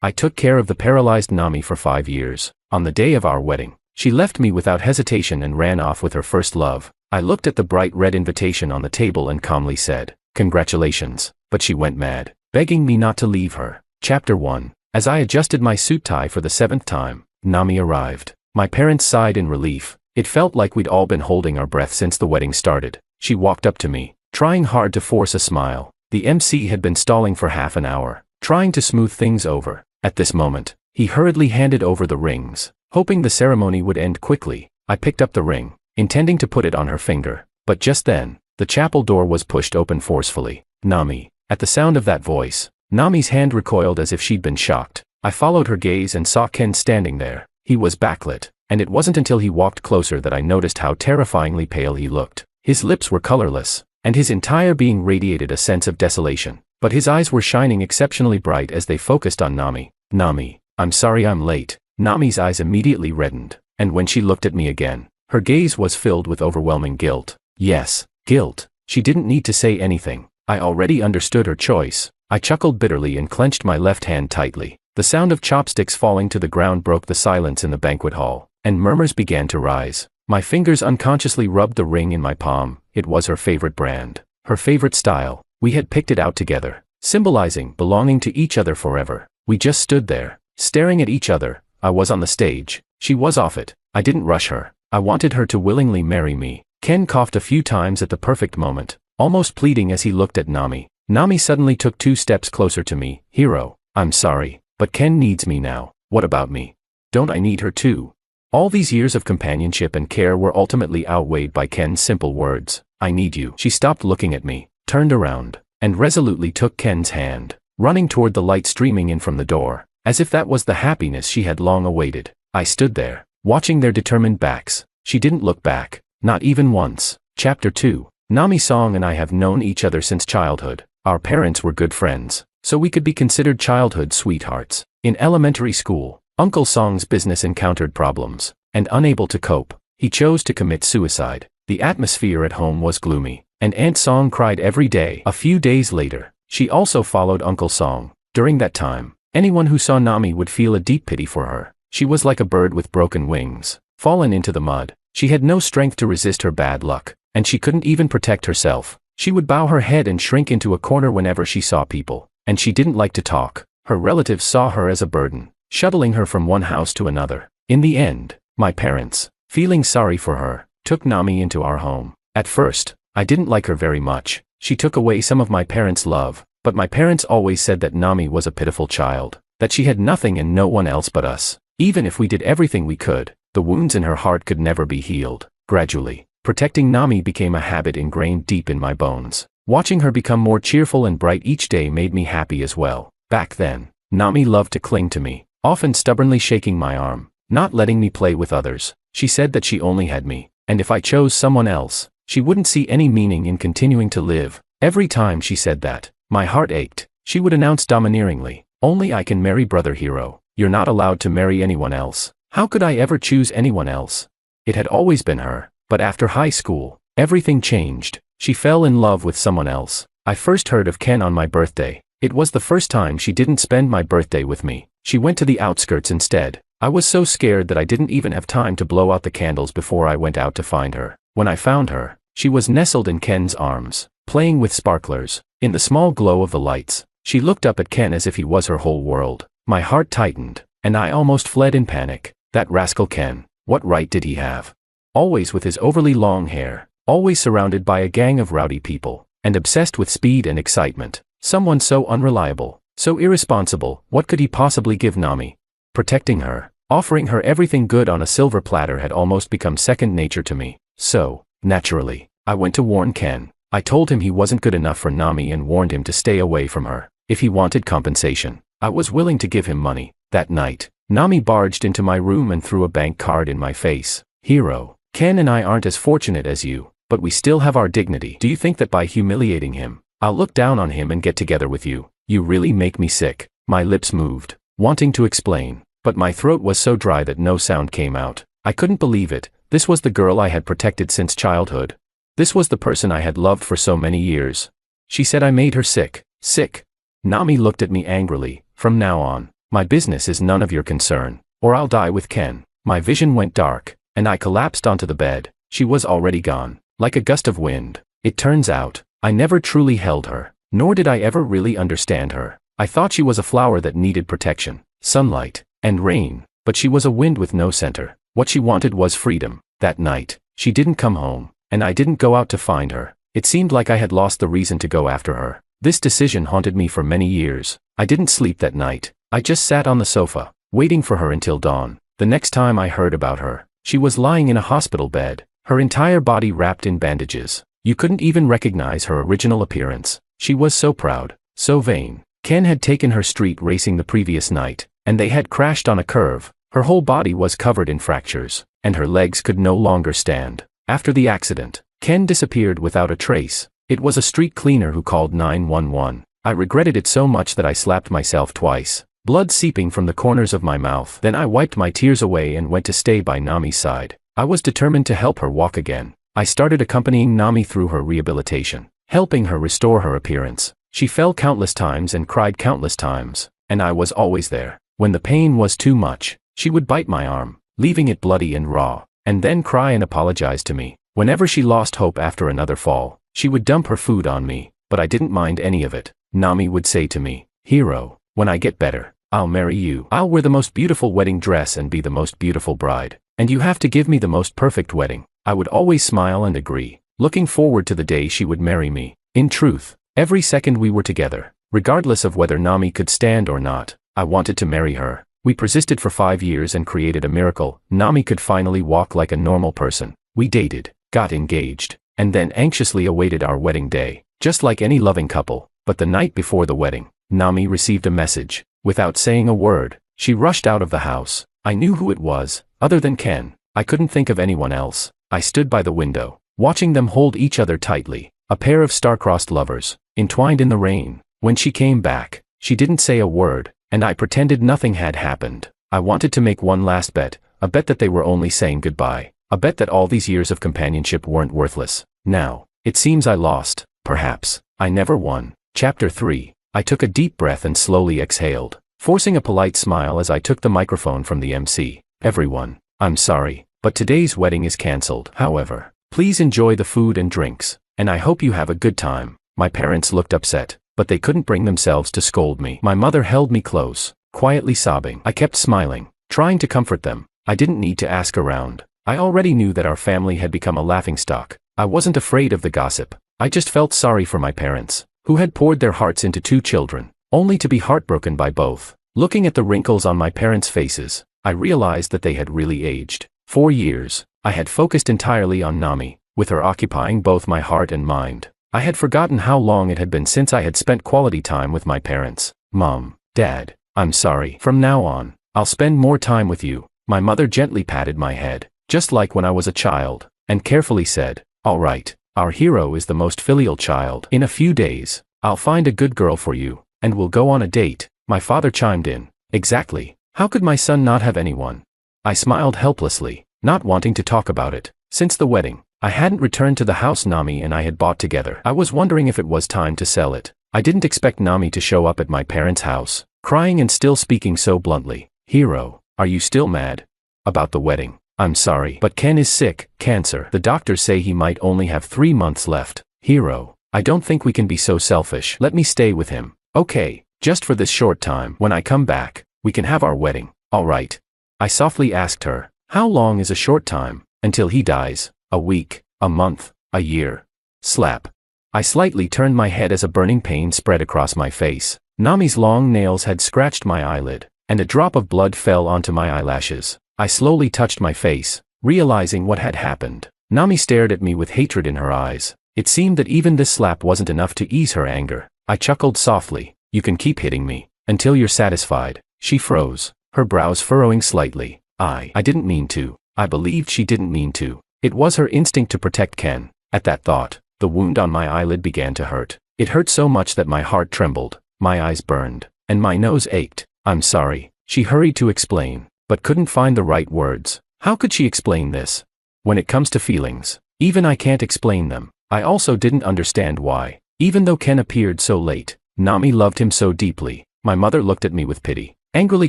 I took care of the paralyzed Nami for 5 years. On the day of our wedding, she left me without hesitation and ran off with her first love. I looked at the bright red invitation on the table and calmly said, "Congratulations," but she went mad, begging me not to leave her. Chapter 1. As I adjusted my suit tie for the 7th time, Nami arrived. My parents sighed in relief. It felt like we'd all been holding our breath since the wedding started. She walked up to me, trying hard to force a smile. The MC had been stalling for half an hour, trying to smooth things over. At this moment, he hurriedly handed over the rings. Hoping the ceremony would end quickly, I picked up the ring, intending to put it on her finger. But just then, the chapel door was pushed open forcefully. "Nami." At the sound of that voice, Nami's hand recoiled as if she'd been shocked. I followed her gaze and saw Ken standing there. He was backlit, and it wasn't until he walked closer that I noticed how terrifyingly pale he looked. His lips were colorless, and his entire being radiated a sense of desolation. But his eyes were shining exceptionally bright as they focused on Nami. "Nami, I'm sorry I'm late." Nami's eyes immediately reddened, and when she looked at me again, her gaze was filled with overwhelming guilt. Yes, guilt. She didn't need to say anything. I already understood her choice. I chuckled bitterly and clenched my left hand tightly. The sound of chopsticks falling to the ground broke the silence in the banquet hall, and murmurs began to rise. My fingers unconsciously rubbed the ring in my palm. It was her favorite brand, her favorite style. We had picked it out together, symbolizing belonging to each other forever. We just stood there, staring at each other. I was on the stage. She was off it. I didn't rush her. I wanted her to willingly marry me. Ken coughed a few times at the perfect moment, almost pleading as he looked at Nami. Nami suddenly took 2 steps closer to me. "Hiro, I'm sorry, but Ken needs me now." "What about me? Don't I need her too?" All these years of companionship and care were ultimately outweighed by Ken's simple words. "I need you." She stopped looking at me, turned around, and resolutely took Ken's hand, running toward the light streaming in from the door, as if that was the happiness she had long awaited. I stood there, watching their determined backs. She didn't look back, not even once. Chapter 2. Nami Song and I have known each other since childhood. Our parents were good friends, so we could be considered childhood sweethearts. In elementary school, Uncle Song's business encountered problems, and unable to cope, he chose to commit suicide. The atmosphere at home was gloomy, and Aunt Song cried every day. A few days later, she also followed Uncle Song. During that time, anyone who saw Nami would feel a deep pity for her. She was like a bird with broken wings, fallen into the mud. She had no strength to resist her bad luck, and she couldn't even protect herself. She would bow her head and shrink into a corner whenever she saw people, and she didn't like to talk. Her relatives saw her as a burden, shuttling her from one house to another. In the end, my parents, feeling sorry for her, took Nami into our home. At first, I didn't like her very much. She took away some of my parents' love, but my parents always said that Nami was a pitiful child, that she had nothing and no one else but us. Even if we did everything we could, the wounds in her heart could never be healed. Gradually, protecting Nami became a habit ingrained deep in my bones. Watching her become more cheerful and bright each day made me happy as well. Back then, Nami loved to cling to me, often stubbornly shaking my arm, not letting me play with others. She said that she only had me, and if I chose someone else, she wouldn't see any meaning in continuing to live. Every time she said that, my heart ached. She would announce domineeringly, "Only I can marry Brother Hiro. You're not allowed to marry anyone else." How could I ever choose anyone else? It had always been her. But after high school, everything changed. She fell in love with someone else. I first heard of Ken on my birthday. It was the first time she didn't spend my birthday with me. She went to the outskirts instead. I was so scared that I didn't even have time to blow out the candles before I went out to find her. When I found her, she was nestled in Ken's arms, playing with sparklers. In the small glow of the lights, she looked up at Ken as if he was her whole world. My heart tightened, and I almost fled in panic. That rascal Ken, what right did he have? Always with his overly long hair, always surrounded by a gang of rowdy people, and obsessed with speed and excitement. Someone so unreliable, so irresponsible. What could he possibly give Nami? Protecting her, offering her everything good on a silver platter had almost become second nature to me. So, naturally, I went to warn Ken. I told him he wasn't good enough for Nami and warned him to stay away from her. If he wanted compensation, I was willing to give him money. That night, Nami barged into my room and threw a bank card in my face. "Hiro, Ken and I aren't as fortunate as you, but we still have our dignity. Do you think that by humiliating him, I'll look down on him and get together with you? You really make me sick." My lips moved, wanting to explain, but my throat was so dry that no sound came out. I couldn't believe it. This was the girl I had protected since childhood. This was the person I had loved for so many years. She said I made her sick. Sick. Nami looked at me angrily. "From now on, My business is none of your concern, or I'll die with Ken. My vision went dark, and I collapsed onto the bed. She was already gone, like a gust of wind. It turns out, I never truly held her, nor did I ever really understand her. I thought she was a flower that needed protection, sunlight, and rain, but she was a wind with no center. What she wanted was freedom. That night, she didn't come home, and I didn't go out to find her. It seemed like I had lost the reason to go after her. This decision haunted me for many years. I didn't sleep that night. I just sat on the sofa, waiting for her until dawn. The next time I heard about her, she was lying in a hospital bed, her entire body wrapped in bandages. You couldn't even recognize her original appearance. She was so proud, so vain. Ken had taken her street racing the previous night, and they had crashed on a curve. Her whole body was covered in fractures, and her legs could no longer stand. After the accident, Ken disappeared without a trace. It was a street cleaner who called 911. I regretted it so much that I slapped myself twice, blood seeping from the corners of my mouth. Then I wiped my tears away and went to stay by Nami's side. I was determined to help her walk again. I started accompanying Nami through her rehabilitation, helping her restore her appearance. She fell countless times and cried countless times, and I was always there. When the pain was too much, she would bite my arm, leaving it bloody and raw, and then cry and apologize to me. Whenever she lost hope after another fall, she would dump her food on me, but I didn't mind any of it. Nami would say to me, "Hero, when I get better, I'll marry you. I'll wear the most beautiful wedding dress and be the most beautiful bride, and you have to give me the most perfect wedding." I would always smile and agree, looking forward to the day she would marry me. In truth, every second we were together, regardless of whether Nami could stand or not, I wanted to marry her. We persisted for 5 years and created a miracle. Nami could finally walk like a normal person. We dated, got engaged, and then anxiously awaited our wedding day, just like any loving couple. But the night before the wedding, Nami received a message. Without saying a word, she rushed out of the house. I knew who it was. Other than Ken, I couldn't think of anyone else. I stood by the window, watching them hold each other tightly, a pair of star-crossed lovers, entwined in the rain. When she came back, she didn't say a word, and I pretended nothing had happened. I wanted to make one last bet, a bet that they were only saying goodbye, a bet that all these years of companionship weren't worthless. Now, it seems I lost. Perhaps I never won. Chapter 3. I took a deep breath and slowly exhaled, forcing a polite smile as I took the microphone from the MC. "Everyone, I'm sorry, but today's wedding is cancelled. However, please enjoy the food and drinks, and I hope you have a good time." My parents looked upset, but they couldn't bring themselves to scold me. My mother held me close, quietly sobbing. I kept smiling, trying to comfort them. I didn't need to ask around. I already knew that our family had become a laughingstock. I wasn't afraid of the gossip. I just felt sorry for my parents, who had poured their hearts into 2 children, only to be heartbroken by both. Looking at the wrinkles on my parents' faces, I realized that they had really aged. 4 years, I had focused entirely on Nami, with her occupying both my heart and mind. I had forgotten how long it had been since I had spent quality time with my parents. "Mom, Dad, I'm sorry. From now on, I'll spend more time with you." My mother gently patted my head, just like when I was a child, and carefully said, "All right, our hero is the most filial child. In a few days, I'll find a good girl for you, and we'll go on a date." My father chimed in, "Exactly. How could my son not have anyone?" I smiled helplessly, not wanting to talk about it. Since the wedding, I hadn't returned to the house Nami and I had bought together. I was wondering if it was time to sell it. I didn't expect Nami to show up at my parents' house, crying and still speaking so bluntly. "Hero, are you still mad about the wedding?" "I'm sorry, but Ken is sick, cancer. The doctors say he might only have 3 months left." "Hero, I don't think we can be so selfish. Let me stay with him." "Okay, just for this short time. When I come back, we can have our wedding." "All right." I softly asked her, "How long is a short time?" "Until he dies. A week, a month, a year." Slap. I slightly turned my head as a burning pain spread across my face. Nami's long nails had scratched my eyelid, and a drop of blood fell onto my eyelashes. I slowly touched my face, realizing what had happened. Nami stared at me with hatred in her eyes. It seemed that even this slap wasn't enough to ease her anger. I chuckled softly. "You can keep hitting me, until you're satisfied." She froze, her brows furrowing slightly. I didn't mean to. I believed she didn't mean to. It was her instinct to protect Ken. At that thought, the wound on my eyelid began to hurt. It hurt so much that my heart trembled, my eyes burned, and my nose ached. "I'm sorry," she hurried to explain, but couldn't find the right words. How could she explain this? When it comes to feelings, even I can't explain them. I also didn't understand why. Even though Ken appeared so late, Nami loved him so deeply. My mother looked at me with pity. angrily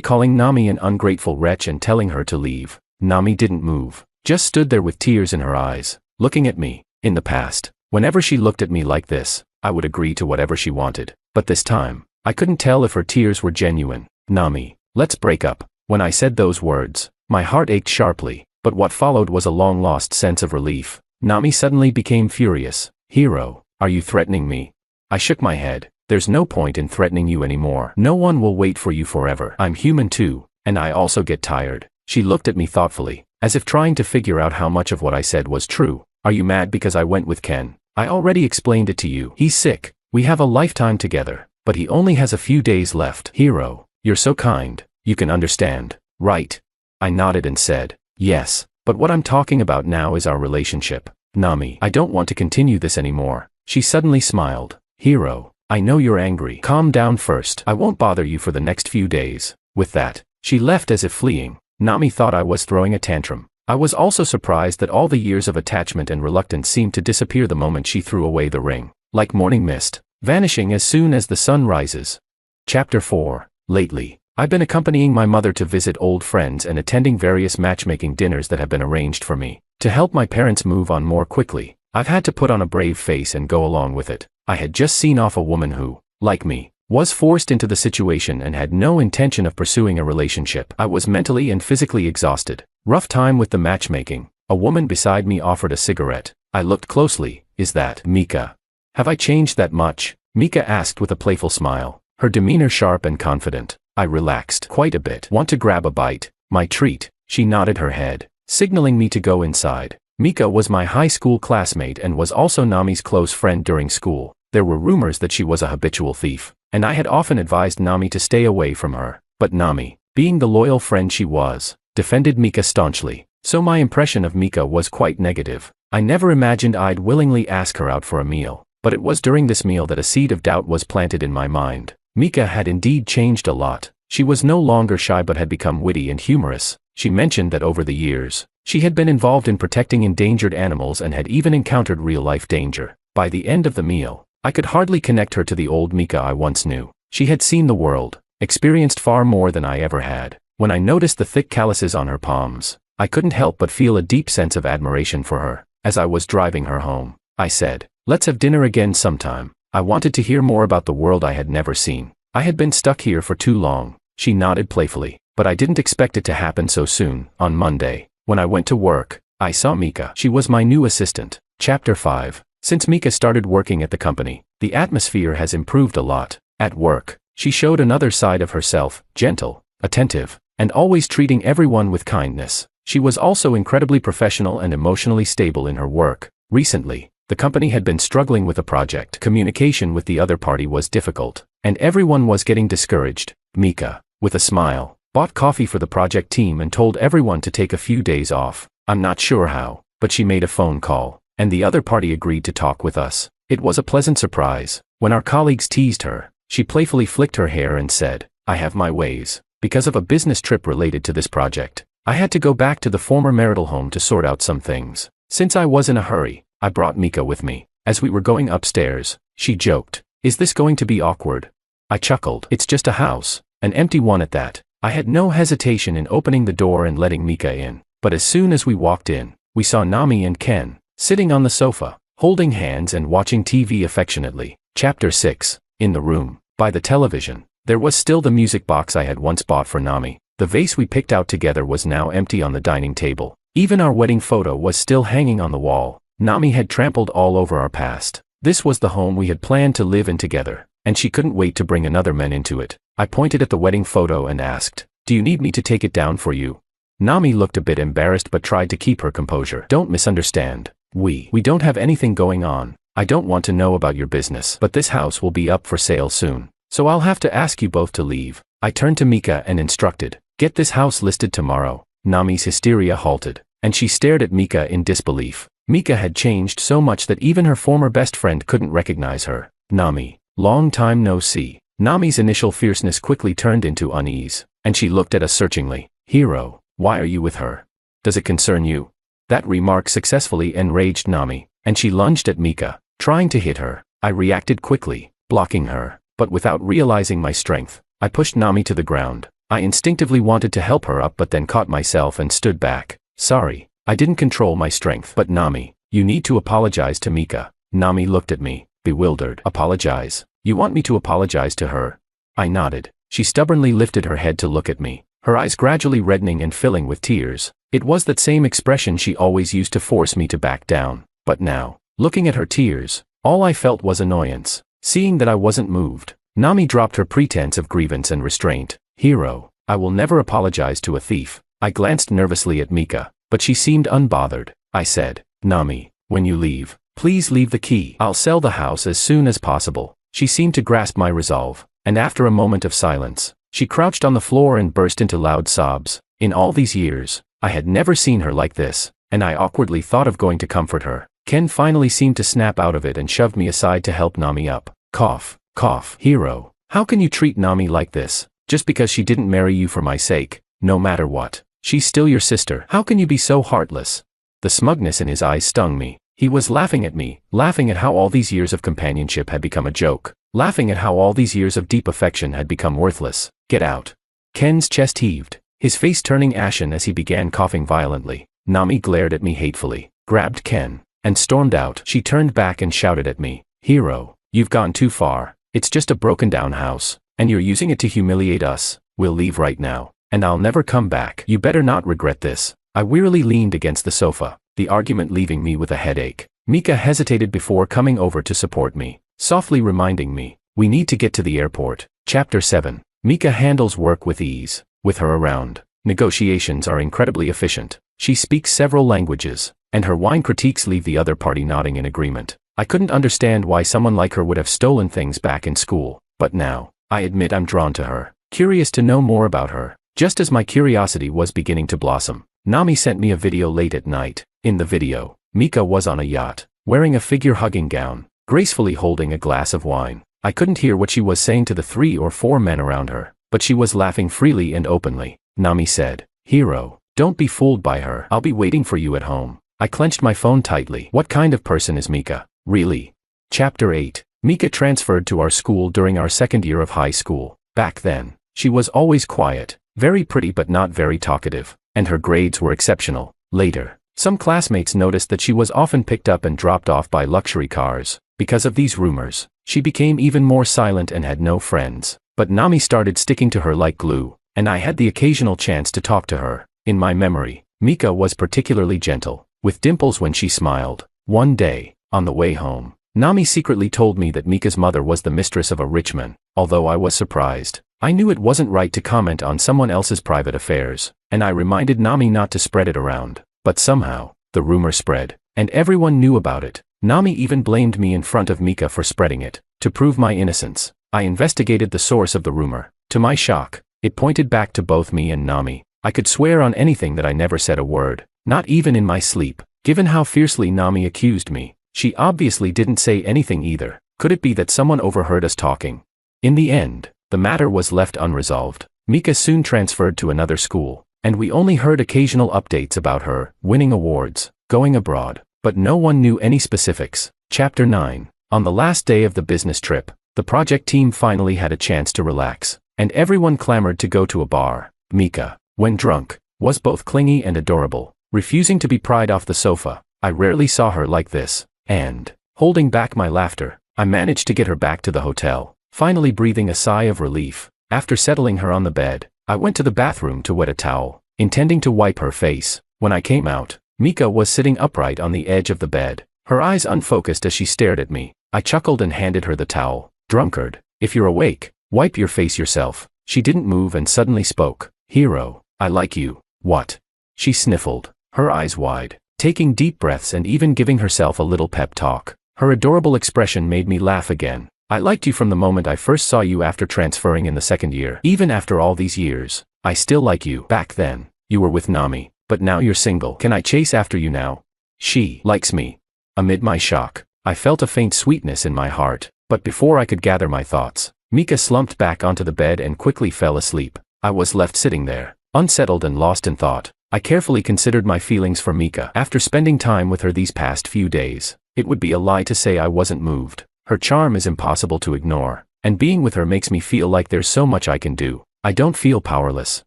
calling Nami an ungrateful wretch and telling her to leave. Nami didn't move, just stood there with tears in her eyes, looking at me. In the past, whenever she looked at me like this, I would agree to whatever she wanted. But this time, I couldn't tell if her tears were genuine. Nami, let's break up. When I said those words, my heart ached sharply, but what followed was a long-lost sense of relief. Nami suddenly became furious. Hiro, are you threatening me? I shook my head. There's no point in threatening you anymore. No one will wait for you forever. I'm human too, and I also get tired. She looked at me thoughtfully, as if trying to figure out how much of what I said was true. Are you mad because I went with Ken? I already explained it to you. He's sick. We have a lifetime together, but he only has a few days left. Hiro, you're so kind. You can understand, right? I nodded and said, yes, but what I'm talking about now is our relationship. Nami, I don't want to continue this anymore. She suddenly smiled. Hiro, I know you're angry. Calm down first. I won't bother you for the next few days. With that, she left as if fleeing. Nami thought I was throwing a tantrum. I was also surprised that all the years of attachment and reluctance seemed to disappear the moment she threw away the ring, like morning mist, vanishing as soon as the sun rises. Chapter 4. Lately, I've been accompanying my mother to visit old friends and attending various matchmaking dinners that have been arranged for me. To help my parents move on more quickly, I've had to put on a brave face and go along with it. I had just seen off a woman who, like me, was forced into the situation and had no intention of pursuing a relationship. I was mentally and physically exhausted. Rough time with the matchmaking. A woman beside me offered a cigarette. I looked closely. Is that Mika? Have I changed that much? Mika asked with a playful smile, her demeanor sharp and confident. I relaxed quite a bit. Want to grab a bite? My treat. She nodded her head, signaling me to go inside. Mika was my high school classmate and was also Nami's close friend during school. There were rumors that she was a habitual thief, and I had often advised Nami to stay away from her. But Nami, being the loyal friend she was, defended Mika staunchly. So my impression of Mika was quite negative. I never imagined I'd willingly ask her out for a meal, but it was during this meal that a seed of doubt was planted in my mind. Mika had indeed changed a lot. She was no longer shy but had become witty and humorous. She mentioned that over the years, she had been involved in protecting endangered animals and had even encountered real-life danger. By the end of the meal, I could hardly connect her to the old Mika I once knew. She had seen the world, experienced far more than I ever had. When I noticed the thick calluses on her palms, I couldn't help but feel a deep sense of admiration for her. As I was driving her home, I said, let's have dinner again sometime. I wanted to hear more about the world I had never seen. I had been stuck here for too long. She nodded playfully, but I didn't expect it to happen so soon. On Monday, when I went to work, I saw Mika. She was my new assistant. Chapter 5. Since Mika started working at the company, the atmosphere has improved a lot. At work, she showed another side of herself, gentle, attentive, and always treating everyone with kindness. She was also incredibly professional and emotionally stable in her work. Recently, the company had been struggling with a project. Communication with the other party was difficult, and everyone was getting discouraged. Mika, with a smile, bought coffee for the project team and told everyone to take a few days off. I'm not sure how, but she made a phone call, and the other party agreed to talk with us. It was a pleasant surprise. When our colleagues teased her, she playfully flicked her hair and said, I have my ways. Because of a business trip related to this project, I had to go back to the former marital home to sort out some things. Since I was in a hurry, I brought Mika with me. As we were going upstairs, she joked, is this going to be awkward? I chuckled. It's just a house, an empty one at that. I had no hesitation in opening the door and letting Mika in. But as soon as we walked in, we saw Nami and Ken, sitting on the sofa, holding hands and watching TV affectionately. Chapter 6. In the room, by the television, there was still the music box I had once bought for Nami. The vase we picked out together was now empty on the dining table. Even our wedding photo was still hanging on the wall. Nami had trampled all over our past. This was the home we had planned to live in together, and she couldn't wait to bring another man into it. I pointed at the wedding photo and asked, do you need me to take it down for you? Nami looked a bit embarrassed but tried to keep her composure. Don't misunderstand. We don't have anything going on. I don't want to know about your business. But this house will be up for sale soon, so I'll have to ask you both to leave. I turned to Mika and instructed, get this house listed tomorrow. Nami's hysteria halted, and she stared at Mika in disbelief. Mika had changed so much that even her former best friend couldn't recognize her. Nami, long time no see. Nami's initial fierceness quickly turned into unease, and she looked at us searchingly. Hiro, why are you with her? Does it concern you? That remark successfully enraged Nami, and she lunged at Mika, trying to hit her. I reacted quickly, blocking her, but without realizing my strength, I pushed Nami to the ground. I instinctively wanted to help her up but then caught myself and stood back. Sorry, I didn't control my strength. But Nami, you need to apologize to Mika. Nami looked at me, bewildered. Apologize? You want me to apologize to her? I nodded. She stubbornly lifted her head to look at me, her eyes gradually reddening and filling with tears. It was that same expression she always used to force me to back down. But now, looking at her tears, all I felt was annoyance. Seeing that I wasn't moved, Nami dropped her pretense of grievance and restraint. Hero, I will never apologize to a thief. I glanced nervously at Mika, but she seemed unbothered. I said, Nami, when you leave, please leave the key. I'll sell the house as soon as possible. She seemed to grasp my resolve, and after a moment of silence, she crouched on the floor and burst into loud sobs. In all these years, I had never seen her like this, and I awkwardly thought of going to comfort her. Ken finally seemed to snap out of it and shoved me aside to help Nami up. Cough, cough. Hero, how can you treat Nami like this? Just because she didn't marry you for my sake, no matter what. She's still your sister. How can you be so heartless? The smugness in his eyes stung me. He was laughing at me, laughing at how all these years of companionship had become a joke, laughing at how all these years of deep affection had become worthless. Get out. Ken's chest heaved, his face turning ashen as he began coughing violently. Nami glared at me hatefully, grabbed Ken, and stormed out. She turned back and shouted at me, Hero, you've gone too far. It's just a broken down house, and you're using it to humiliate us. We'll leave right now, and I'll never come back. You better not regret this. I wearily leaned against the sofa, the argument leaving me with a headache. Mika hesitated before coming over to support me, softly reminding me, we need to get to the airport. Chapter 7. Mika handles work with ease. With her around, negotiations are incredibly efficient. She speaks several languages, and her wine critiques leave the other party nodding in agreement. I couldn't understand why someone like her would have stolen things back in school, but now, I admit I'm drawn to her, curious to know more about her. Just as my curiosity was beginning to blossom, Nami sent me a video late at night. In the video, Mika was on a yacht, wearing a figure-hugging gown, gracefully holding a glass of wine. I couldn't hear what she was saying to the 3 or 4 men around her, but she was laughing freely and openly. Nami said, Hero, don't be fooled by her. I'll be waiting for you at home. I clenched my phone tightly. What kind of person is Mika, really? Chapter 8. Mika transferred to our school during our second year of high school. Back then, she was always quiet, very pretty but not very talkative, and her grades were exceptional. Later, some classmates noticed that she was often picked up and dropped off by luxury cars. Because of these rumors, she became even more silent and had no friends. But Nami started sticking to her like glue, and I had the occasional chance to talk to her. In my memory, Mika was particularly gentle, with dimples when she smiled. One day, on the way home, Nami secretly told me that Mika's mother was the mistress of a rich man. Although I was surprised, I knew it wasn't right to comment on someone else's private affairs, and I reminded Nami not to spread it around. But somehow, the rumor spread, and everyone knew about it. Nami even blamed me in front of Mika for spreading it. To prove my innocence, I investigated the source of the rumor. To my shock, it pointed back to both me and Nami. I could swear on anything that I never said a word, not even in my sleep. Given how fiercely Nami accused me, she obviously didn't say anything either. Could it be that someone overheard us talking? In the end, the matter was left unresolved. Mika soon transferred to another school, and we only heard occasional updates about her, winning awards, going abroad, but no one knew any specifics. Chapter 9. On the last day of the business trip, the project team finally had a chance to relax, and everyone clamored to go to a bar. Mika, when drunk, was both clingy and adorable, refusing to be pried off the sofa. I rarely saw her like this, and, holding back my laughter, I managed to get her back to the hotel, finally breathing a sigh of relief. After settling her on the bed, I went to the bathroom to wet a towel, intending to wipe her face. When I came out, Mika was sitting upright on the edge of the bed, her eyes unfocused as she stared at me. I chuckled and handed her the towel. Drunkard, if you're awake, wipe your face yourself. She didn't move and suddenly spoke. Hero, I like you. What? She sniffled, her eyes wide, taking deep breaths and even giving herself a little pep talk. Her adorable expression made me laugh again. I liked you from the moment I first saw you after transferring in the second year. Even after all these years, I still like you. Back then, you were with Nami, but now you're single. Can I chase after you now? She likes me. Amid my shock, I felt a faint sweetness in my heart, but before I could gather my thoughts, Mika slumped back onto the bed and quickly fell asleep. I was left sitting there, unsettled and lost in thought. I carefully considered my feelings for Mika. After spending time with her these past few days, it would be a lie to say I wasn't moved. Her charm is impossible to ignore, and being with her makes me feel like there's so much I can do. I don't feel powerless,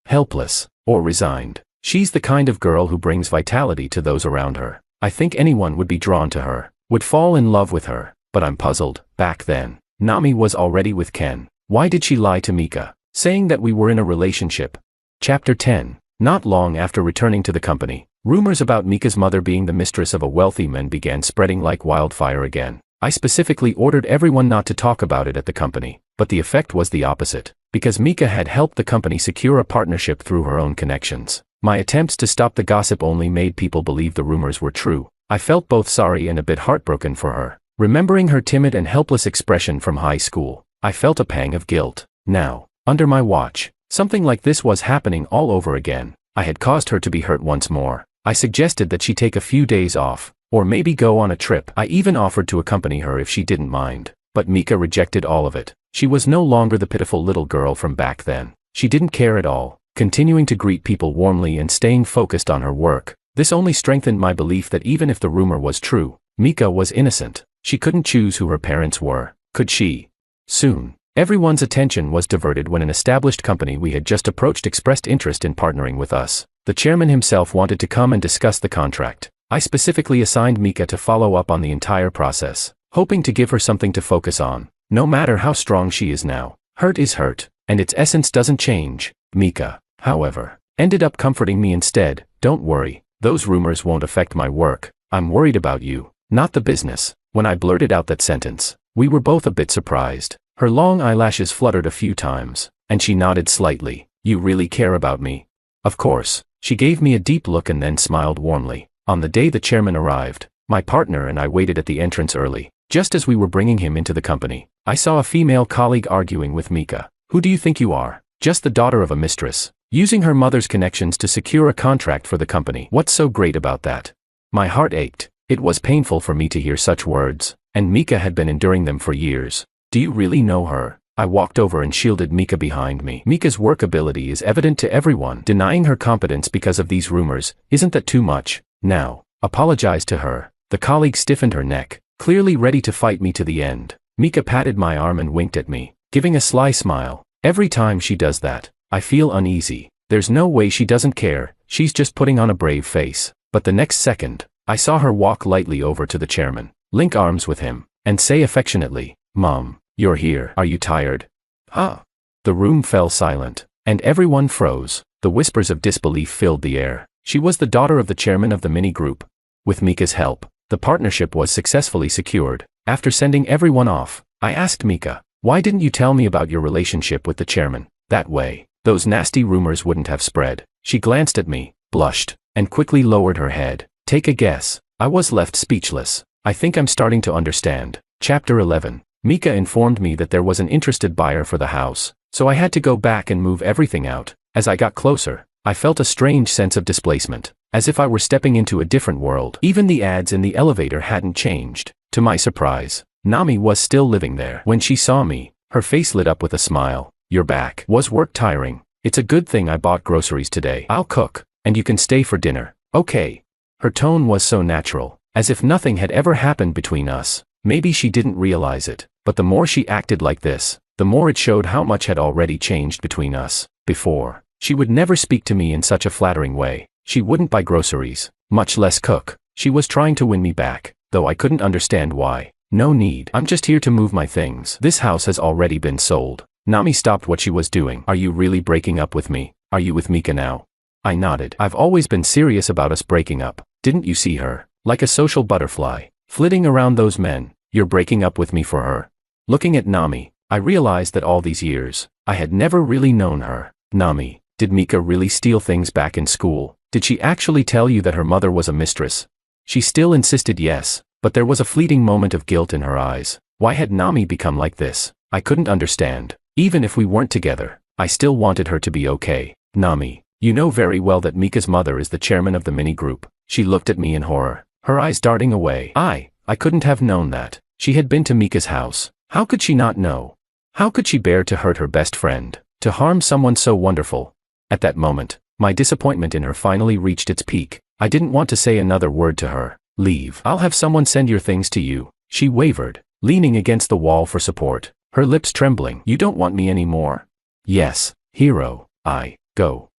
helpless, or resigned. She's the kind of girl who brings vitality to those around her. I think anyone would be drawn to her, would fall in love with her, but I'm puzzled. Back then, Nami was already with Ken. Why did she lie to Mika, saying that we were in a relationship? Chapter 10. Not long after returning to the company, rumors about Mika's mother being the mistress of a wealthy man began spreading like wildfire again. I specifically ordered everyone not to talk about it at the company, but the effect was the opposite, because Mika had helped the company secure a partnership through her own connections. My attempts to stop the gossip only made people believe the rumors were true. I felt both sorry and a bit heartbroken for her. Remembering her timid and helpless expression from high school, I felt a pang of guilt. Now, under my watch, something like this was happening all over again. I had caused her to be hurt once more. I suggested that she take a few days off, or maybe go on a trip. I even offered to accompany her if she didn't mind. But Mika rejected all of it. She was no longer the pitiful little girl from back then. She didn't care at all, continuing to greet people warmly and staying focused on her work. This only strengthened my belief that even if the rumor was true, Mika was innocent. She couldn't choose who her parents were, could she? Soon, everyone's attention was diverted when an established company we had just approached expressed interest in partnering with us. The chairman himself wanted to come and discuss the contract. I specifically assigned Mika to follow up on the entire process, hoping to give her something to focus on. No matter how strong she is now, hurt is hurt, and its essence doesn't change. Mika, however, ended up comforting me instead. Don't worry, those rumors won't affect my work. I'm worried about you, not the business. When I blurted out that sentence, we were both a bit surprised. Her long eyelashes fluttered a few times, and she nodded slightly. You really care about me? Of course. She gave me a deep look and then smiled warmly. On the day the chairman arrived, my partner and I waited at the entrance early. Just as we were bringing him into the company, I saw a female colleague arguing with Mika. Who do you think you are? Just the daughter of a mistress, using her mother's connections to secure a contract for the company. What's so great about that? My heart ached. It was painful for me to hear such words, and Mika had been enduring them for years. Do you really know her? I walked over and shielded Mika behind me. Mika's work ability is evident to everyone. Denying her competence because of these rumors, isn't that too much? Now, apologize to her. The colleague stiffened her neck, clearly ready to fight me to the end. Mika patted my arm and winked at me, giving a sly smile. Every time she does that, I feel uneasy. There's no way she doesn't care, she's just putting on a brave face. But the next second, I saw her walk lightly over to the chairman, link arms with him, and say affectionately, Mom, you're here. Are you tired? Huh? The room fell silent, and everyone froze. The whispers of disbelief filled the air. She was the daughter of the chairman of the mini group. With Mika's help, the partnership was successfully secured. After sending everyone off, I asked Mika, why didn't you tell me about your relationship with the chairman? That way, those nasty rumors wouldn't have spread. She glanced at me, blushed, and quickly lowered her head. Take a guess. I was left speechless. I think I'm starting to understand. Chapter 11. Mika informed me that there was an interested buyer for the house, so I had to go back and move everything out. As I got closer, I felt a strange sense of displacement, as if I were stepping into a different world. Even the ads in the elevator hadn't changed. To my surprise, Nami was still living there. When she saw me, her face lit up with a smile. You're back. Was work tiring? It's a good thing I bought groceries today. I'll cook, and you can stay for dinner. Okay. Her tone was so natural, as if nothing had ever happened between us. Maybe she didn't realize it, but the more she acted like this, the more it showed how much had already changed between us. Before, she would never speak to me in such a flattering way. She wouldn't buy groceries, much less cook. She was trying to win me back, though I couldn't understand why. No need. I'm just here to move my things. This house has already been sold. Nami stopped what she was doing. Are you really breaking up with me? Are you with Mika now? I nodded. I've always been serious about us breaking up. Didn't you see her? Like a social butterfly, flitting around those men. You're breaking up with me for her. Looking at Nami, I realized that all these years, I had never really known her. Nami, did Mika really steal things back in school? Did she actually tell you that her mother was a mistress? She still insisted yes, but there was a fleeting moment of guilt in her eyes. Why had Nami become like this? I couldn't understand. Even if we weren't together, I still wanted her to be okay. Nami, you know very well that Mika's mother is the chairman of the mini group. She looked at me in horror, her eyes darting away. I couldn't have known that. She had been to Mika's house. How could she not know? How could she bear to hurt her best friend, to harm someone so wonderful? At that moment, my disappointment in her finally reached its peak. I didn't want to say another word to her. Leave. I'll have someone send your things to you. She wavered, leaning against the wall for support, her lips trembling. You don't want me anymore? Yes, Hiro, I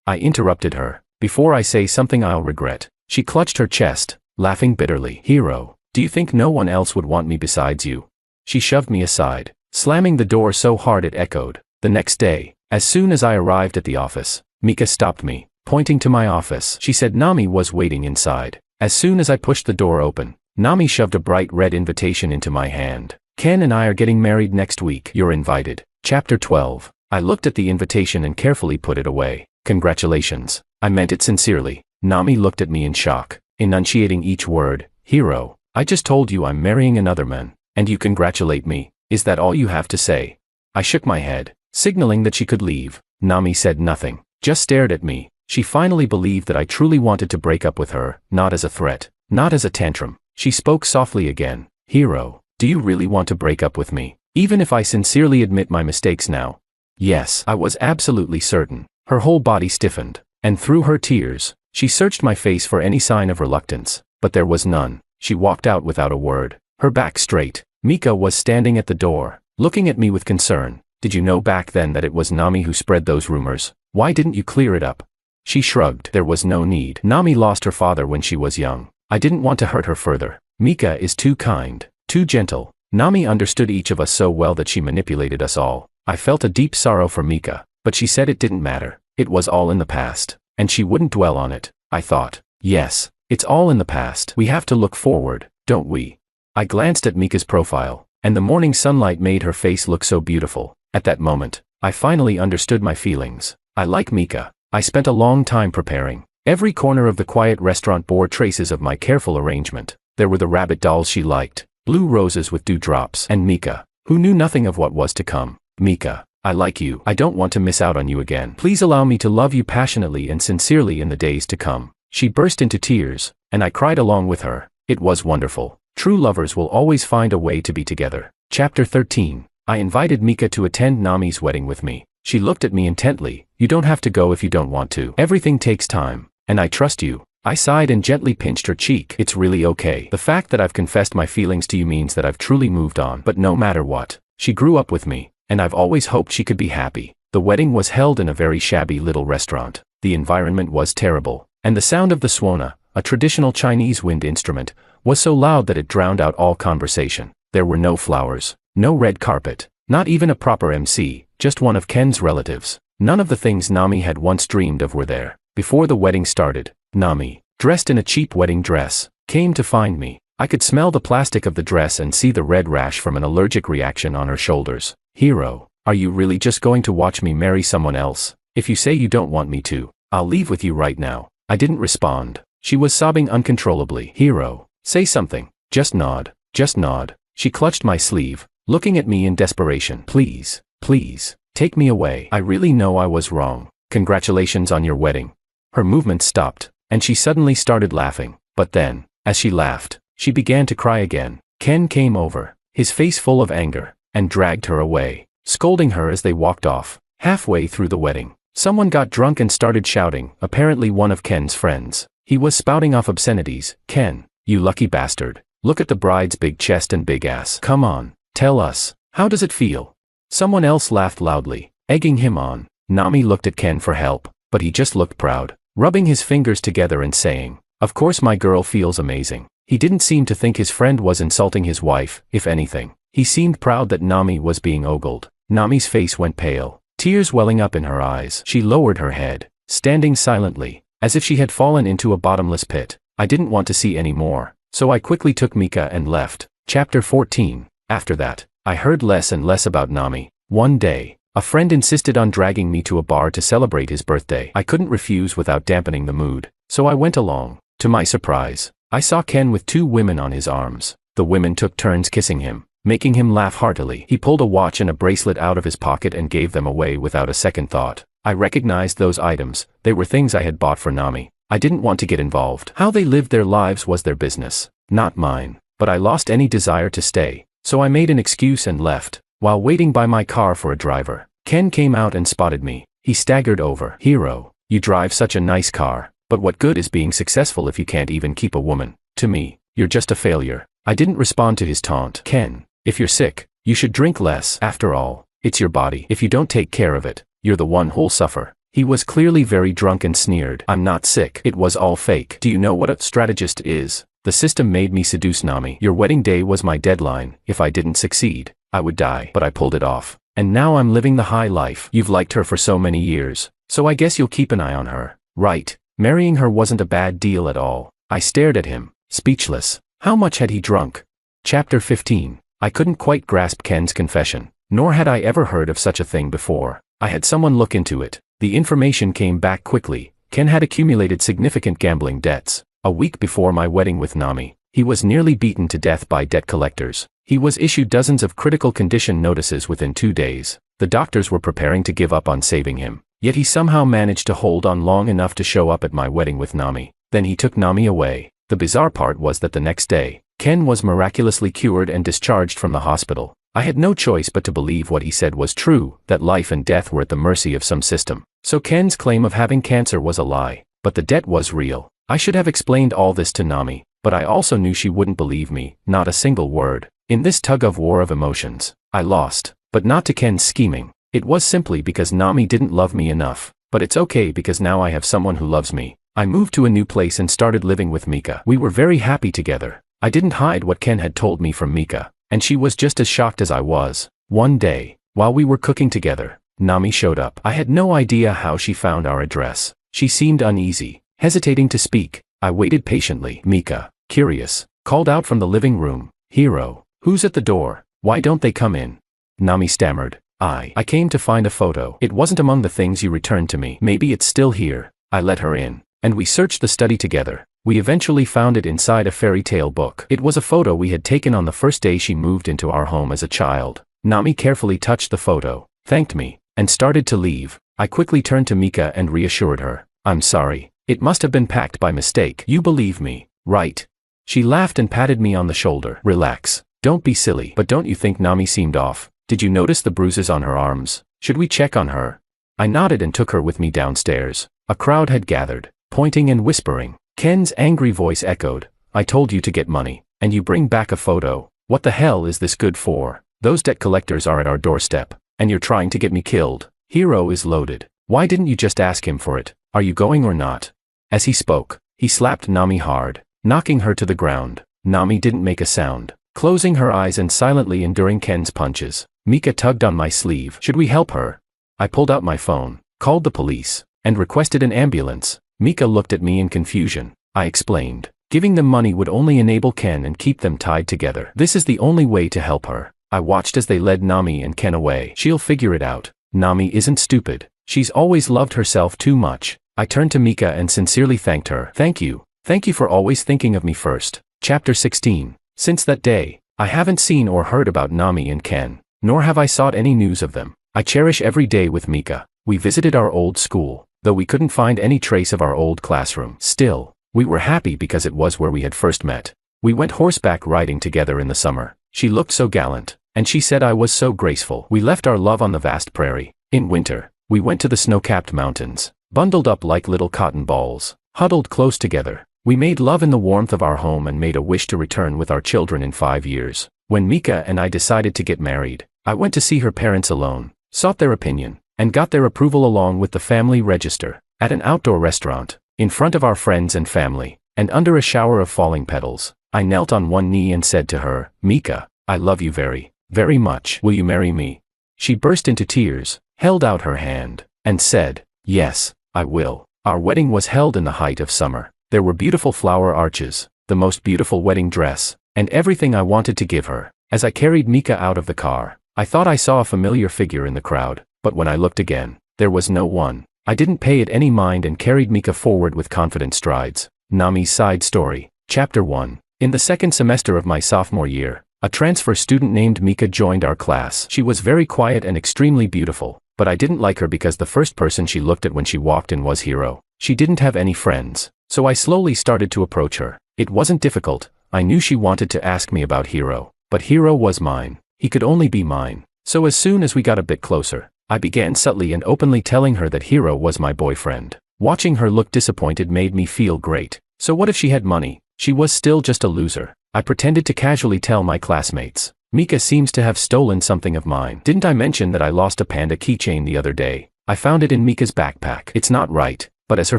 interrupted her. Before I say something I'll regret. She clutched her chest, laughing bitterly. Hiro, do you think no one else would want me besides you? She shoved me aside, slamming the door so hard it echoed. The next day, as soon as I arrived at the office, Mika stopped me, pointing to my office. She said Nami was waiting inside. As soon as I pushed the door open, Nami shoved a bright red invitation into my hand. Ken and I are getting married next week. You're invited. Chapter 12. I looked at the invitation and carefully put it away. Congratulations. I meant it sincerely. Nami looked at me in shock, enunciating each word. Hiro, I just told you I'm marrying another man, and you congratulate me. Is that all you have to say? I shook my head, signaling that she could leave. Nami said nothing, just stared at me. She finally believed that I truly wanted to break up with her, not as a threat, not as a tantrum. She spoke softly again. Hiro, do you really want to break up with me, even if I sincerely admit my mistakes now? Yes, I was absolutely certain. Her whole body stiffened, and through her tears, she searched my face for any sign of reluctance, but there was none. She walked out without a word, her back straight. Mika was standing at the door, looking at me with concern. Did you know back then that it was Nami who spread those rumors? Why didn't you clear it up? She shrugged. There was no need. Nami lost her father when she was young. I didn't want to hurt her further. Mika is too kind, too gentle. Nami understood each of us so well that she manipulated us all. I felt a deep sorrow for Mika, but she said it didn't matter. It was all in the past, and she wouldn't dwell on it. I thought, yes, it's all in the past. We have to look forward, don't we? I glanced at Mika's profile, and the morning sunlight made her face look so beautiful. At that moment, I finally understood my feelings. I like Mika. I spent a long time preparing. Every corner of the quiet restaurant bore traces of my careful arrangement. There were the rabbit dolls she liked, blue roses with dewdrops, and Mika, who knew nothing of what was to come. Mika, I like you. I don't want to miss out on you again. Please allow me to love you passionately and sincerely in the days to come. She burst into tears, and I cried along with her. It was wonderful. True lovers will always find a way to be together. Chapter 13. I invited Mika to attend Nami's wedding with me. She looked at me intently. You don't have to go if you don't want to. Everything takes time, and I trust you. I sighed and gently pinched her cheek. It's really okay. The fact that I've confessed my feelings to you means that I've truly moved on. But no matter what, she grew up with me, and I've always hoped she could be happy. The wedding was held in a very shabby little restaurant. The environment was terrible, and the sound of the suona, a traditional Chinese wind instrument, was so loud that it drowned out all conversation. There were no flowers, no red carpet, not even a proper MC, just one of Ken's relatives. None of the things Nami had once dreamed of were there. Before the wedding started, Nami, dressed in a cheap wedding dress, came to find me. I could smell the plastic of the dress and see the red rash from an allergic reaction on her shoulders. Hiro, are you really just going to watch me marry someone else? If you say you don't want me to, I'll leave with you right now. I didn't respond. She was sobbing uncontrollably. Hiro, say something. Just nod. Just nod. She clutched my sleeve, looking at me in desperation. Please, please, take me away. I really know I was wrong. Congratulations on your wedding. Her movement stopped, and she suddenly started laughing. But then, as she laughed, she began to cry again. Ken came over, his face full of anger, and dragged her away, scolding her as they walked off. Halfway through the wedding, someone got drunk and started shouting, apparently one of Ken's friends. He was spouting off obscenities. Ken, you lucky bastard. Look at the bride's big chest and big ass. Come on, tell us, how does it feel? Someone else laughed loudly, egging him on. Nami looked at Ken for help, but he just looked proud, rubbing his fingers together and saying, of course my girl feels amazing. He didn't seem to think his friend was insulting his wife. If anything, he seemed proud that Nami was being ogled. Nami's face went pale, tears welling up in her eyes. She lowered her head, standing silently, as if she had fallen into a bottomless pit. I didn't want to see any more, so I quickly took Mika and left. Chapter 14. After that, I heard less and less about Nami. One day, a friend insisted on dragging me to a bar to celebrate his birthday. I couldn't refuse without dampening the mood, so I went along. To my surprise, I saw Ken with two women on his arms. The women took turns kissing him, making him laugh heartily. He pulled a watch and a bracelet out of his pocket and gave them away without a second thought. I recognized those items. They were things I had bought for Nami. I didn't want to get involved. How they lived their lives was their business, not mine. But I lost any desire to stay, so I made an excuse and left. While waiting by my car for a driver, Ken came out and spotted me. He staggered over. Hiro, you drive such a nice car, but what good is being successful if you can't even keep a woman? To me, you're just a failure. I didn't respond to his taunt. Ken, if you're sick, you should drink less. After all, it's your body. If you don't take care of it, You're the one who'll suffer. He was clearly very drunk and sneered. I'm not sick. It was all fake. Do you know what a strategist is? The system made me seduce Nami. Your wedding day was my deadline. If I didn't succeed, I would die. But I pulled it off. And now I'm living the high life. You've liked her for so many years, so I guess you'll keep an eye on her, right? Marrying her wasn't a bad deal at all. I stared at him, speechless. How much had he drunk? Chapter 15. I couldn't quite grasp Ken's confession, nor had I ever heard of such a thing before. I had someone look into it. The information came back quickly. Ken had accumulated significant gambling debts. A week before my wedding with Nami, he was nearly beaten to death by debt collectors. He was issued dozens of critical condition notices within 2 days. The doctors were preparing to give up on saving him. Yet he somehow managed to hold on long enough to show up at my wedding with Nami. Then he took Nami away. The bizarre part was that the next day, Ken was miraculously cured and discharged from the hospital. I had no choice but to believe what he said was true, that life and death were at the mercy of some system. So Ken's claim of having cancer was a lie, but the debt was real. I should have explained all this to Nami, but I also knew she wouldn't believe me, not a single word. In this tug-of-war of emotions, I lost, but not to Ken's scheming. It was simply because Nami didn't love me enough, but it's okay because now I have someone who loves me. I moved to a new place and started living with Mika. We were very happy together. I didn't hide what Ken had told me from Mika, and she was just as shocked as I was. One day, while we were cooking together, Nami showed up. I had no idea how she found our address. She seemed uneasy, hesitating to speak. I waited patiently. Mika, curious, called out from the living room, "Hiro, who's at the door? Why don't they come in?" Nami stammered, I came to find a photo. It wasn't among the things you returned to me. Maybe it's still here." I let her in, and we searched the study together. We eventually found it inside a fairy tale book. It was a photo we had taken on the first day she moved into our home as a child. Nami carefully touched the photo, thanked me, and started to leave. I quickly turned to Mika and reassured her. "I'm sorry. It must have been packed by mistake. You believe me, right?" She laughed and patted me on the shoulder. "Relax. Don't be silly." "But don't you think Nami seemed off? Did you notice the bruises on her arms? Should we check on her?" I nodded and took her with me downstairs. A crowd had gathered, pointing and whispering. Ken's angry voice echoed, "I told you to get money, and you bring back a photo. What the hell is this good for? Those debt collectors are at our doorstep, and you're trying to get me killed. Hiro is loaded. Why didn't you just ask him for it? Are you going or not?" As he spoke, he slapped Nami hard, knocking her to the ground. Nami didn't make a sound, closing her eyes and silently enduring Ken's punches. Mika tugged on my sleeve. "Should we help her?" I pulled out my phone, called the police, and requested an ambulance. Mika looked at me in confusion. I explained. Giving them money would only enable Ken and keep them tied together. This is the only way to help her. I watched as they led Nami and Ken away. She'll figure it out. Nami isn't stupid. She's always loved herself too much. I turned to Mika and sincerely thanked her. Thank you for always thinking of me first." Chapter 16. Since that day, I haven't seen or heard about Nami and Ken, nor have I sought any news of them. I cherish every day with Mika. We visited our old school, though we couldn't find any trace of our old classroom. Still, we were happy because it was where we had first met. We went horseback riding together in the summer. She looked so gallant, and she said I was so graceful. We left our love on the vast prairie. In winter, we went to the snow-capped mountains, bundled up like little cotton balls, huddled close together. We made love in the warmth of our home and made a wish to return with our children in 5 years. When Mika and I decided to get married, I went to see her parents alone, sought their opinion, and got their approval along with the family register, at an outdoor restaurant, in front of our friends and family, and under a shower of falling petals. I knelt on one knee and said to her, "Mika, I love you very, very much. Will you marry me?" She burst into tears, held out her hand, and said, "Yes, I will." Our wedding was held in the height of summer. There were beautiful flower arches, the most beautiful wedding dress, and everything I wanted to give her. As I carried Mika out of the car, I thought I saw a familiar figure in the crowd, but when I looked again, there was no one. I didn't pay it any mind and carried Mika forward with confident strides. Nami's side story. Chapter 1. In the second semester of my sophomore year, a transfer student named Mika joined our class. She was very quiet and extremely beautiful, but I didn't like her because the first person she looked at when she walked in was Hiro. She didn't have any friends, so I slowly started to approach her. It wasn't difficult. I knew she wanted to ask me about Hiro, but Hiro was mine. He could only be mine. So as soon as we got a bit closer, I began subtly and openly telling her that Hiro was my boyfriend. Watching her look disappointed made me feel great. So what if she had money? She was still just a loser. I pretended to casually tell my classmates. "Mika seems to have stolen something of mine. Didn't I mention that I lost a panda keychain the other day?" I found it in Mika's backpack. It's not right, but as her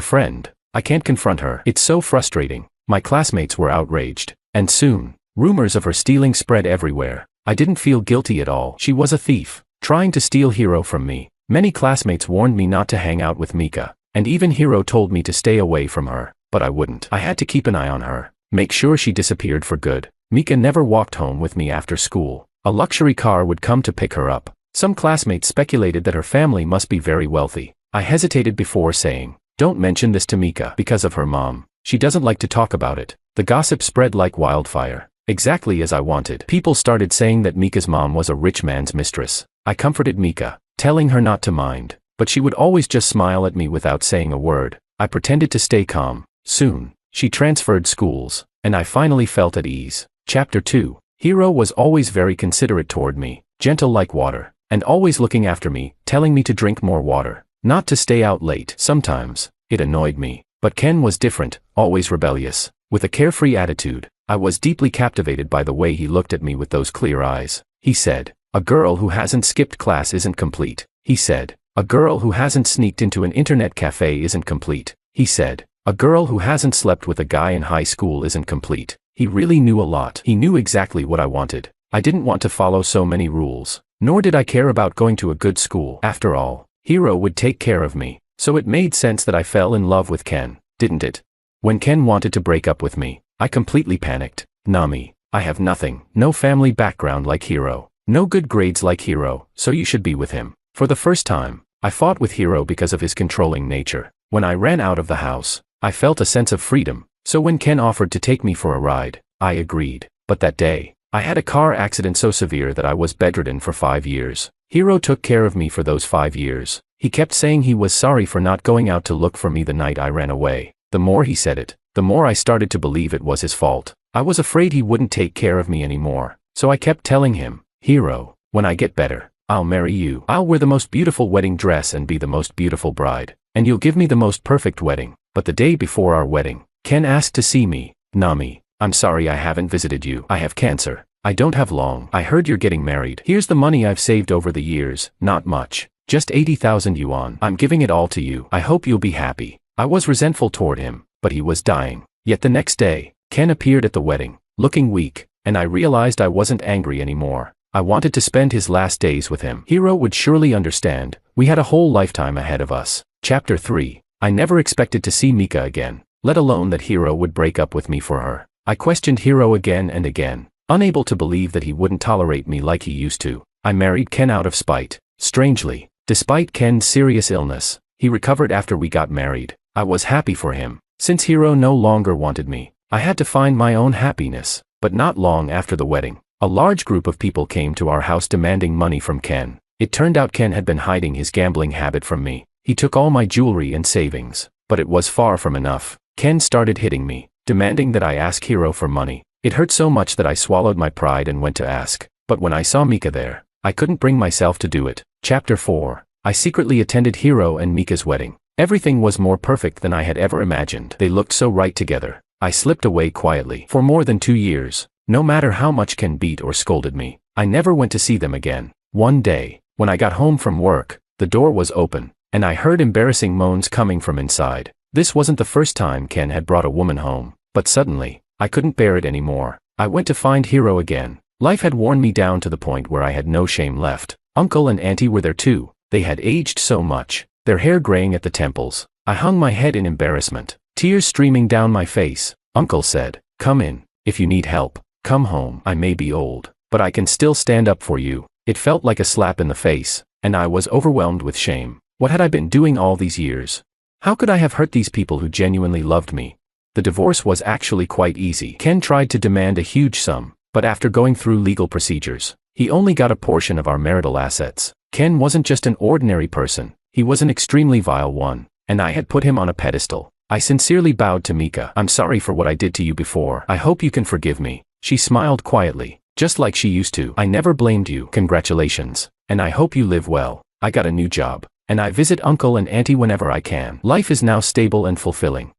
friend, I can't confront her. It's so frustrating. My classmates were outraged, and soon, rumors of her stealing spread everywhere. I didn't feel guilty at all. She was a thief, trying to steal Hiro from me. Many classmates warned me not to hang out with Mika, and even Hiro told me to stay away from her, but I wouldn't. I had to keep an eye on her, make sure she disappeared for good. Mika never walked home with me after school. A luxury car would come to pick her up. Some classmates speculated that her family must be very wealthy. I hesitated before saying, "Don't mention this to Mika," because of her mom. She doesn't like to talk about it. The gossip spread like wildfire. Exactly as I wanted. People started saying that Mika's mom was a rich man's mistress. I comforted Mika, telling her not to mind, but she would always just smile at me without saying a word. I pretended to stay calm. Soon, she transferred schools, and I finally felt at ease. Chapter 2. Hiro was always very considerate toward me, gentle like water, and always looking after me, telling me to drink more water, not to stay out late. Sometimes, it annoyed me, but Ken was different, always rebellious, with a carefree attitude. I was deeply captivated by the way he looked at me with those clear eyes. He said, "A girl who hasn't skipped class isn't complete." He said, "A girl who hasn't sneaked into an internet cafe isn't complete." He said, "A girl who hasn't slept with a guy in high school isn't complete." He really knew a lot. He knew exactly what I wanted. I didn't want to follow so many rules, nor did I care about going to a good school. After all, Hiro would take care of me, so it made sense that I fell in love with Ken, didn't it? When Ken wanted to break up with me, I completely panicked. "Nami, I have nothing, no family background like Hiro, no good grades like Hiro, so you should be with him." For the first time, I fought with Hiro because of his controlling nature. When I ran out of the house, I felt a sense of freedom, so when Ken offered to take me for a ride, I agreed. But that day, I had a car accident so severe that I was bedridden for 5 years. Hiro took care of me for those 5 years. He kept saying he was sorry for not going out to look for me the night I ran away. The more he said it, the more I started to believe it was his fault. I was afraid he wouldn't take care of me anymore, so I kept telling him, "Hiro, when I get better, I'll marry you. I'll wear the most beautiful wedding dress and be the most beautiful bride, and you'll give me the most perfect wedding." But the day before our wedding, Ken asked to see me. "Nami, I'm sorry I haven't visited you. I have cancer. I don't have long. I heard you're getting married. Here's the money I've saved over the years, not much. Just 80,000 yuan. I'm giving it all to you. I hope you'll be happy." I was resentful toward him, but he was dying. Yet the next day, Ken appeared at the wedding, looking weak, and I realized I wasn't angry anymore. I wanted to spend his last days with him. Hiro would surely understand. We had a whole lifetime ahead of us. Chapter 3. I never expected to see Mika again, let alone that Hiro would break up with me for her. I questioned Hiro again and again, unable to believe that he wouldn't tolerate me like he used to. I married Ken out of spite. Strangely, despite Ken's serious illness, he recovered after we got married. I was happy for him. Since Hiro no longer wanted me, I had to find my own happiness. But not long after the wedding, a large group of people came to our house demanding money from Ken. It turned out Ken had been hiding his gambling habit from me. He took all my jewelry and savings, but it was far from enough. Ken started hitting me, demanding that I ask Hiro for money. It hurt so much that I swallowed my pride and went to ask. But when I saw Mika there, I couldn't bring myself to do it. Chapter 4. I secretly attended Hiro and Mika's wedding. Everything was more perfect than I had ever imagined. They looked so right together. I slipped away quietly. For more than 2 years, no matter how much Ken beat or scolded me, I never went to see them again. One day, when I got home from work, the door was open, and I heard embarrassing moans coming from inside. This wasn't the first time Ken had brought a woman home, but suddenly, I couldn't bear it anymore. I went to find Hiro again. Life had worn me down to the point where I had no shame left. Uncle and Auntie were there too. They had aged so much, their hair graying at the temples. I hung my head in embarrassment, tears streaming down my face. Uncle said, "Come in. If you need help, come home. I may be old, but I can still stand up for you." It felt like a slap in the face, and I was overwhelmed with shame. What had I been doing all these years? How could I have hurt these people who genuinely loved me? The divorce was actually quite easy. Ken tried to demand a huge sum, but after going through legal procedures, he only got a portion of our marital assets. Ken wasn't just an ordinary person, he was an extremely vile one, and I had put him on a pedestal. I sincerely bowed to Mika. "I'm sorry for what I did to you before. I hope you can forgive me." She smiled quietly, just like she used to. "I never blamed you. Congratulations. And I hope you live well. I got a new job, and I visit Uncle and Auntie whenever I can. Life is now stable and fulfilling."